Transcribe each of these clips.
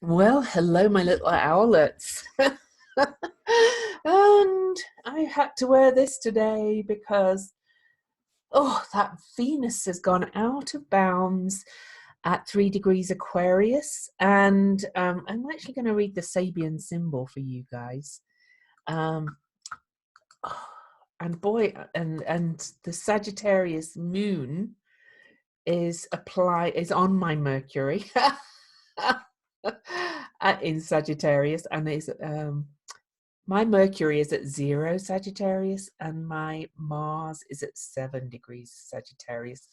Well, hello, my little owlets. And I had to wear this today because, that Venus has gone out of bounds at 3 degrees Aquarius. And I'm actually going to read the Sabian symbol for you guys. Um, and boy, and the Sagittarius moon is on my Mercury. In Sagittarius, and is my Mercury is at 0 Sagittarius and my Mars is at 7 degrees Sagittarius,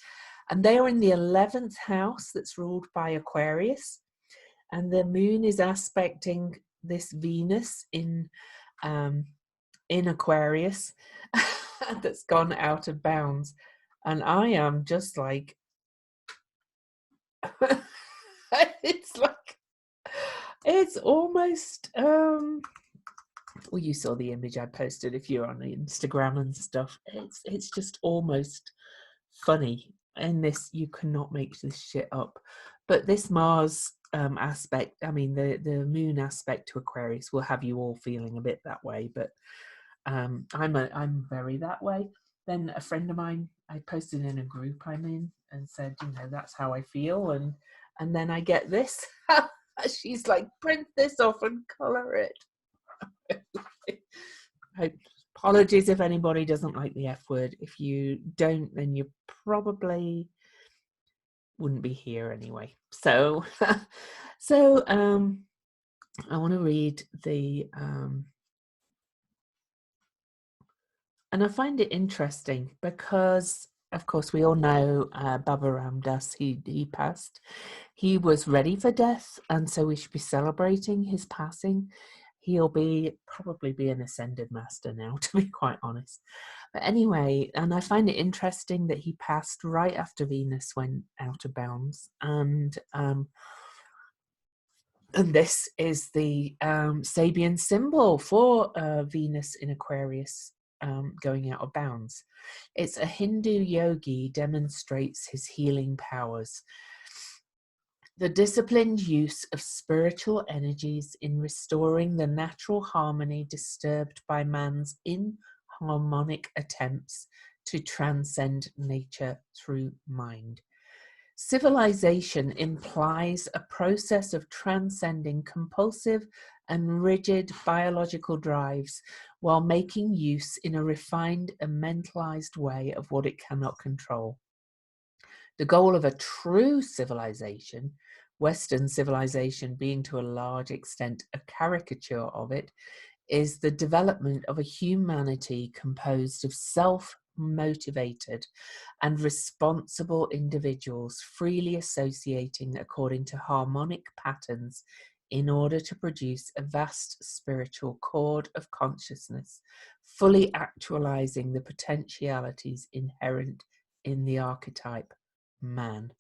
and they are in the 11th house that's ruled by Aquarius, and the moon is aspecting this Venus in Aquarius that's gone out of bounds, and I am just like it's almost well, you saw the image I posted if you're on Instagram and stuff. It's just almost funny. In this, you cannot make this shit up. But this Mars aspect, I mean the moon aspect to Aquarius will have you all feeling a bit that way, but I'm very that way. Then a friend of mine, I posted in a group I'm in and said, that's how I feel, and then I get this. She's like, print this off and color it. Apologies if anybody doesn't like the F word. If you don't, then you probably wouldn't be here anyway. So I want to read the and I find it interesting because, of course, we all know Baba Ram Dass. He passed. He was ready for death, and so we should be celebrating his passing. He'll probably be an ascended master now, to be quite honest. But anyway, and I find it interesting that he passed right after Venus went out of bounds, and this is the Sabian symbol for Venus in Aquarius. Going out of bounds. It's a Hindu yogi demonstrates his healing powers. The disciplined use of spiritual energies in restoring the natural harmony disturbed by man's inharmonic attempts to transcend nature through mind. Civilization implies a process of transcending compulsive and rigid biological drives while making use in a refined and mentalized way of what it cannot control. The goal of a true civilization, Western civilization being to a large extent a caricature of it, is the development of a humanity composed of self-motivated and responsible individuals freely associating according to harmonic patterns in order to produce a vast spiritual chord of consciousness, fully actualizing the potentialities inherent in the archetype man,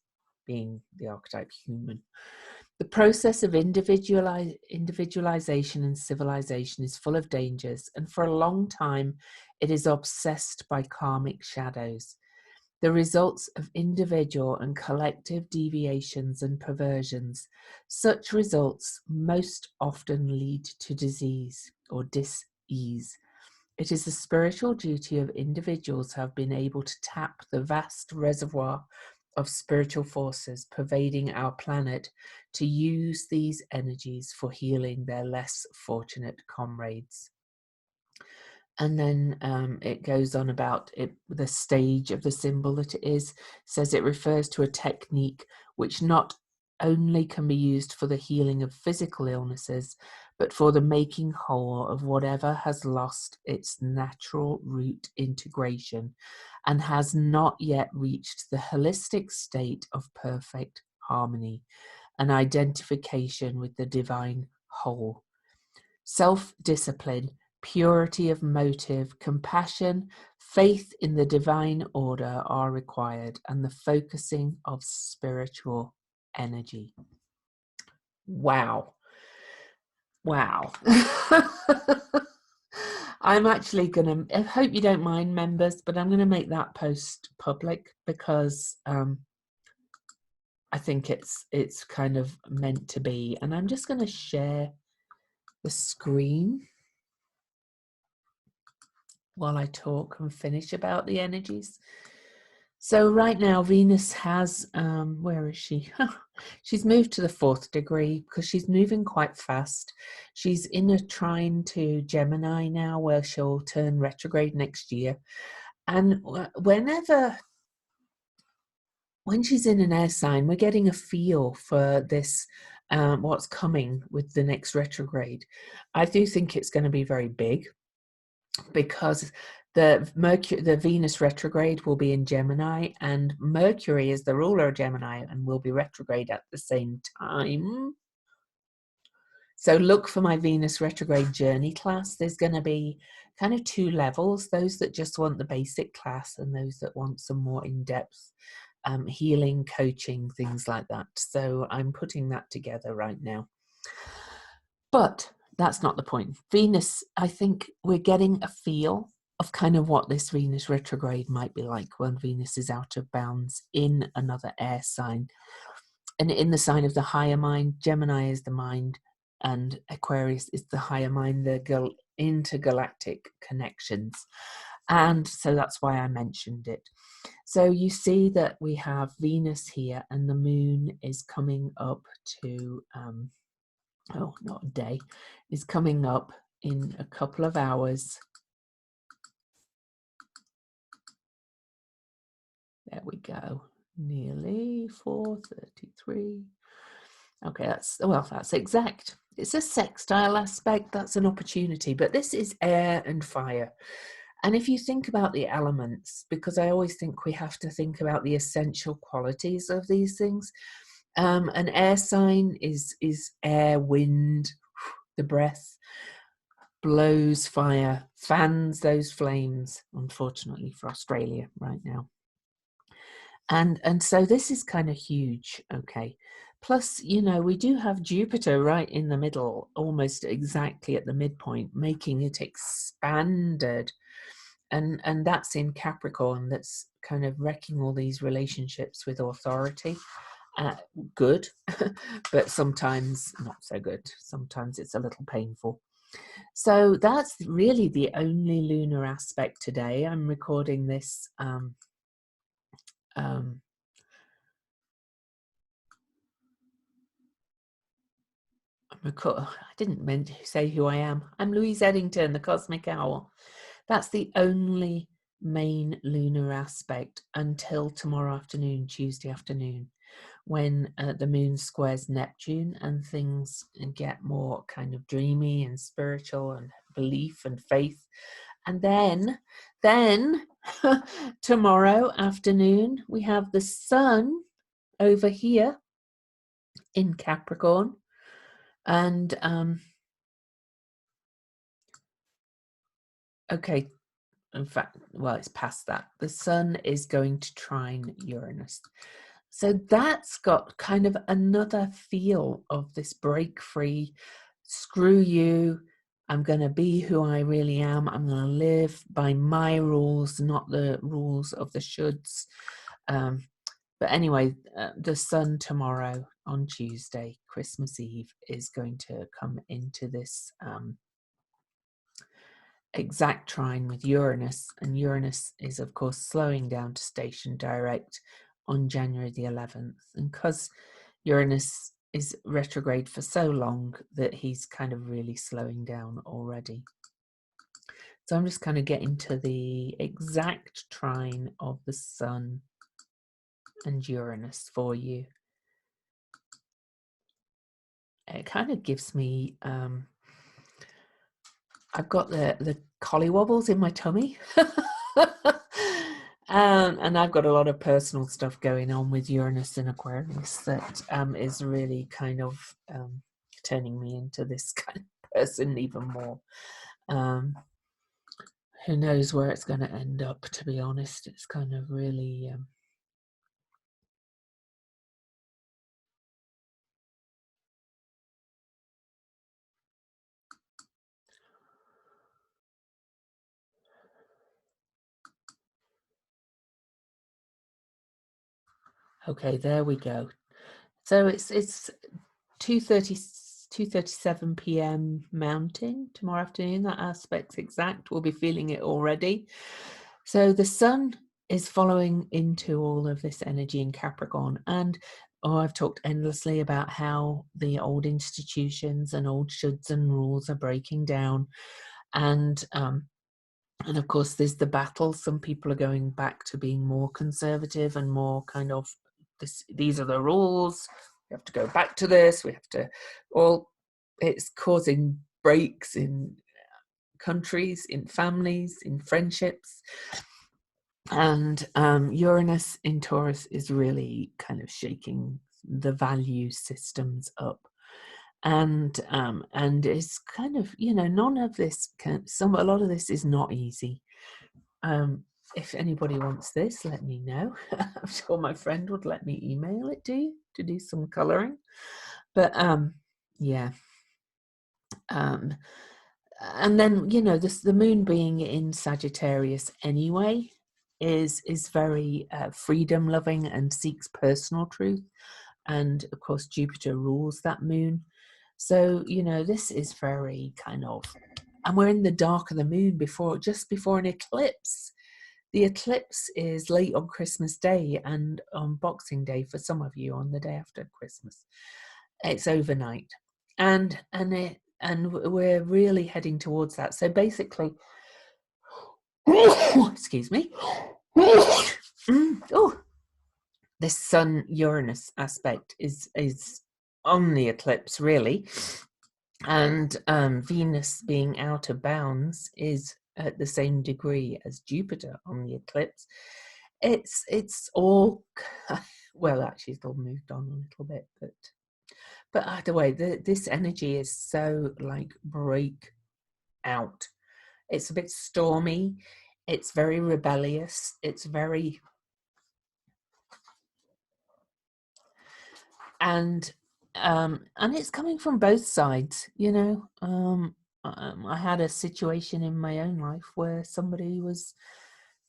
being the archetype human. The process of individualization and civilization is full of dangers, and for a long time it is obsessed by karmic shadows, the results of individual and collective deviations and perversions. Such results most often lead to disease or dis-ease. It is the spiritual duty of individuals who have been able to tap the vast reservoir of spiritual forces pervading our planet to use these energies for healing their less fortunate comrades. And then it goes on about it, the stage of the symbol that it is, says it refers to a technique which not only can be used for the healing of physical illnesses, but for the making whole of whatever has lost its natural root integration and has not yet reached the holistic state of perfect harmony and identification with the divine whole. Self-discipline, purity of motive, compassion, faith in the divine order are required, and the focusing of spiritual energy. Wow. I'm actually going to, I hope you don't mind, members, but I'm going to make that post public because I think it's kind of meant to be. And I'm just going to share the screen while I talk and finish about the energies. So right now Venus has, where is she? She's moved to the 4th degree because she's moving quite fast. She's in a trine to Gemini now, where she'll turn retrograde next year. And when she's in an air sign, we're getting a feel for this, what's coming with the next retrograde. I do think it's going to be very big, because the Venus retrograde will be in Gemini, and Mercury is the ruler of Gemini and will be retrograde at the same time. So look for my Venus retrograde journey class. There's going to be kind of 2 levels, those that just want the basic class and those that want some more in-depth healing, coaching, things like that. So I'm putting that together right now. But that's not the point. Venus, I think we're getting a feel of kind of what this Venus retrograde might be like when Venus is out of bounds in another air sign. And in the sign of the higher mind, Gemini is the mind, and Aquarius is the higher mind, the intergalactic connections. And so that's why I mentioned it. So you see that we have Venus here, and the moon is coming up to, oh, not a day, is coming up in a couple of hours. There we go. Nearly 4:33. Okay, that's exact. It's a sextile aspect. That's an opportunity, but this is air and fire. And if you think about the elements, because I always think we have to think about the essential qualities of these things. An air sign is air, wind, the breath, blows fire, fans those flames, unfortunately for Australia right now. And so this is kind of huge, okay. Plus, you know, we do have Jupiter right in the middle, almost exactly at the midpoint, making it expanded. And that's in Capricorn, that's kind of wrecking all these relationships with authority. Good, but sometimes not so good. Sometimes it's a little painful. So that's really the only lunar aspect today. I'm recording this I didn't mean to say who I am. I'm Louise Eddington, the Cosmic Owl. That's the only main lunar aspect until tomorrow afternoon, Tuesday afternoon, when the moon squares Neptune and things get more kind of dreamy and spiritual and belief and faith. And then tomorrow afternoon, we have the sun over here in Capricorn. And okay, in fact, well, it's past that. The sun is going to trine Uranus. So that's got kind of another feel of this break free, screw you, I'm going to be who I really am. I'm going to live by my rules, not the rules of the shoulds. But anyway, the sun tomorrow on Tuesday, Christmas Eve, is going to come into this exact trine with Uranus, and Uranus is of course slowing down to station direct on January the 11th, and because Uranus is retrograde for so long that he's kind of really slowing down already. So I'm just kind of getting to the exact trine of the Sun and Uranus for you. It kind of gives me I've got the collywobbles in my tummy. And I've got a lot of personal stuff going on with Uranus in Aquarius that is really kind of turning me into this kind of person even more. Who knows where it's going to end up, to be honest. It's kind of really... Okay, there we go. So it's 2:37 p.m. Mountain tomorrow afternoon. That aspect's exact. We'll be feeling it already. So the sun is following into all of this energy in Capricorn. And I've talked endlessly about how the old institutions and old shoulds and rules are breaking down. And of course, there's the battle. Some people are going back to being more conservative and more kind of these are the rules. We have to go back to this. We have to all. It's causing breaks in countries, in families, in friendships. And Uranus in Taurus is really kind of shaking the value systems up. And it's kind of, none of this a lot of this is not easy. If anybody wants this, let me know. I'm sure my friend would let me email it to you to do some coloring. But yeah. And then, the moon being in Sagittarius anyway is very freedom loving and seeks personal truth. And of course, Jupiter rules that moon. So, this is very kind of, and we're in the dark of the moon just before an eclipse. The eclipse is late on Christmas Day and on Boxing Day for some of you on the day after Christmas. It's overnight. And we're really heading towards that. So basically, excuse me. This Sun Uranus aspect is on the eclipse, really. And Venus being out of bounds is at the same degree as Jupiter on the eclipse. It's all well, actually it's all moved on a little bit, but either way, this energy is so like break out. It's a bit stormy, it's very rebellious, it's very and it's coming from both sides, I had a situation in my own life where somebody was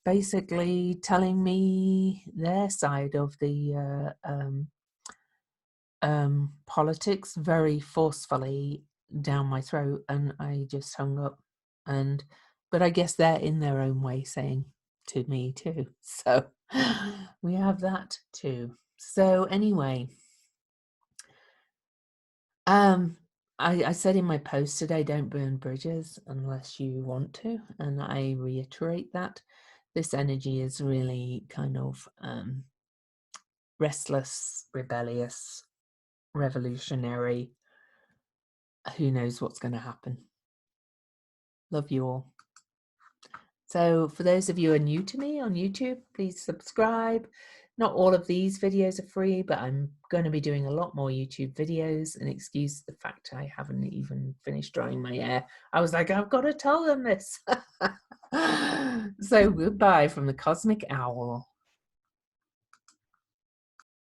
basically telling me their side of the politics very forcefully down my throat, and I just hung up. But I guess they're in their own way saying to me too. So we have that too. So anyway, I said in my post today, don't burn bridges unless you want to, and I reiterate that. This energy is really kind of restless, rebellious, revolutionary. Who knows what's going to happen? Love you all. So for those of you who are new to me on YouTube, please subscribe. Not all of these videos are free, but I'm going to be doing a lot more YouTube videos, and excuse the fact I haven't even finished drying my hair. I was like, I've got to tell them this. So goodbye from the Cosmic Owl.